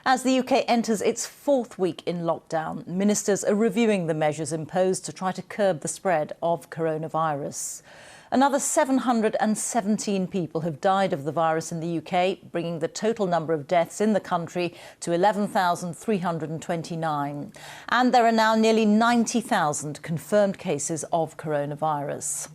As the UK enters its fourth week in lockdown, ministers are reviewing the measures imposed to try to curb the spread of coronavirus. Another 717 people have died of the virus in the UK, bringing the total number of deaths in the country to 11,329. And there are now nearly 90,000 confirmed cases of coronavirus.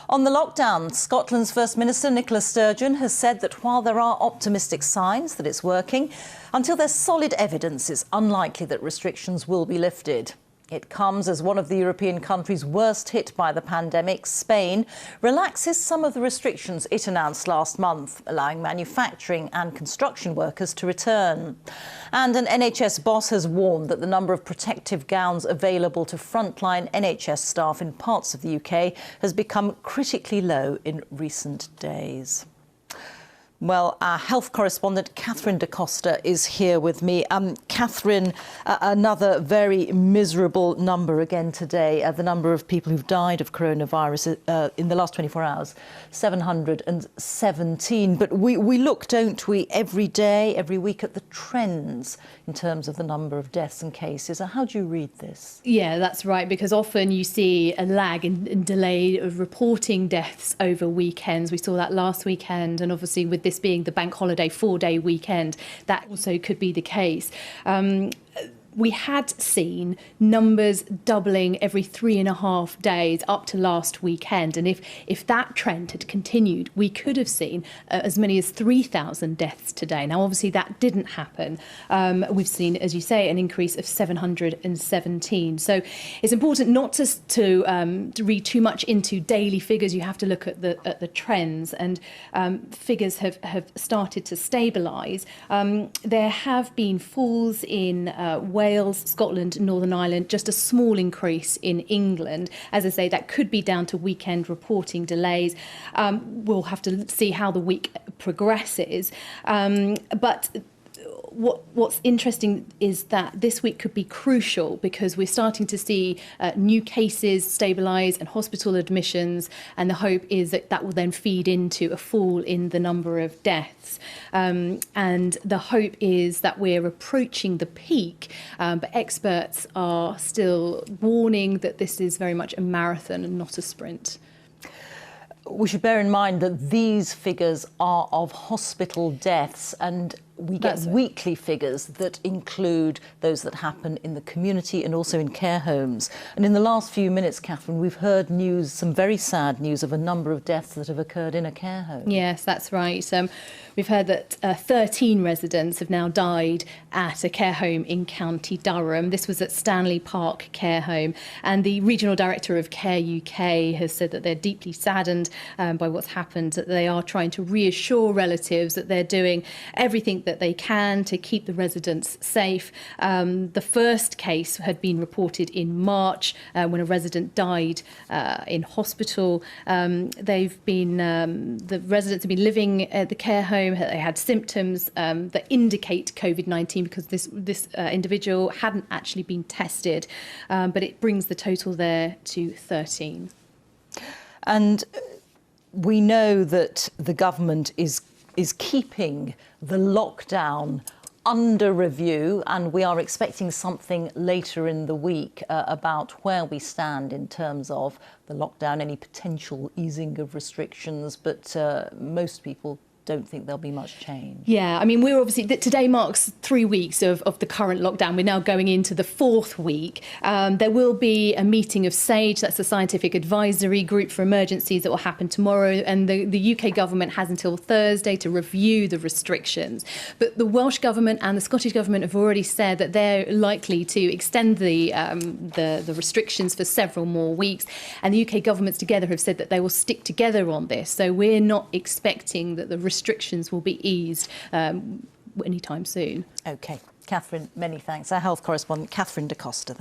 On the lockdown, Scotland's First Minister Nicola Sturgeon has said that while there are optimistic signs that it's working, until there's solid evidence, it's unlikely that restrictions will be lifted. It comes as one of the European countries worst hit by the pandemic, Spain, relaxes some of the restrictions it announced last month, allowing manufacturing and construction workers to return. And an NHS boss has warned that the number of protective gowns available to frontline NHS staff in parts of the UK has become critically low in recent days. Well, our health correspondent, Catherine Da Costa, is here with me. Catherine, another very miserable number again today, the number of people who've died of coronavirus in the last 24 hours, 717. But we look, don't we, every day, every week at the trends in terms of the number of deaths and cases. How do you read this? Yeah, that's right, because often you see a lag in delay of reporting deaths over weekends. We saw that last weekend, and obviously with this being the bank holiday 4-day weekend, that also could be the case. We had seen numbers doubling every 3.5 days up to last weekend. And if that trend had continued, we could have seen as many as 3,000 deaths today. Now, obviously, that didn't happen. We've seen, as you say, an increase of 717. So it's important not to read too much into daily figures. You have to look at the trends, and figures have started to stabilise. There have been falls in Wales, Scotland, Northern Ireland, just a small increase in England. As I say, that could be down to weekend reporting delays. We'll have to see how the week progresses. But what's interesting is that this week could be crucial, because we're starting to see new cases stabilise and hospital admissions, and the hope is that that will then feed into a fall in the number of deaths. And the hope is that we're approaching the peak, but experts are still warning that this is very much a marathon and not a sprint. We should bear in mind that these figures are of hospital deaths, and we get weekly figures that include those that happen in the community and also in care homes. And in the last few minutes, Catherine, we've heard news, some very sad news of a number of deaths that have occurred in a care home. Yes, that's right. We've heard that 13 residents have now died at a care home in County Durham. This was at Stanley Park care home. And the regional director of Care UK has said that they're deeply saddened by what's happened, that they are trying to reassure relatives that they're doing everything that they can to keep the residents safe. The first case had been reported in March when a resident died in hospital. The residents have been living at the care home. They had symptoms that indicate COVID-19, because this individual hadn't actually been tested, but it brings the total there to 13. And we know that the government is keeping the lockdown under review, and we are expecting something later in the week about where we stand in terms of the lockdown, any potential easing of restrictions, but most people don't think there'll be much change. Yeah, I mean, we're obviously, today marks 3 weeks of the current lockdown. We're now going into the 4th week. There will be a meeting of SAGE, that's the Scientific Advisory Group for Emergencies, that will happen tomorrow. And the UK government has until Thursday to review the restrictions. But the Welsh government and the Scottish government have already said that they're likely to extend the restrictions for several more weeks. And the UK governments together have said that they will stick together on this. So we're not expecting that the restrictions will be eased anytime soon. OK. Catherine, many thanks. Our health correspondent, Catherine Da Costa there.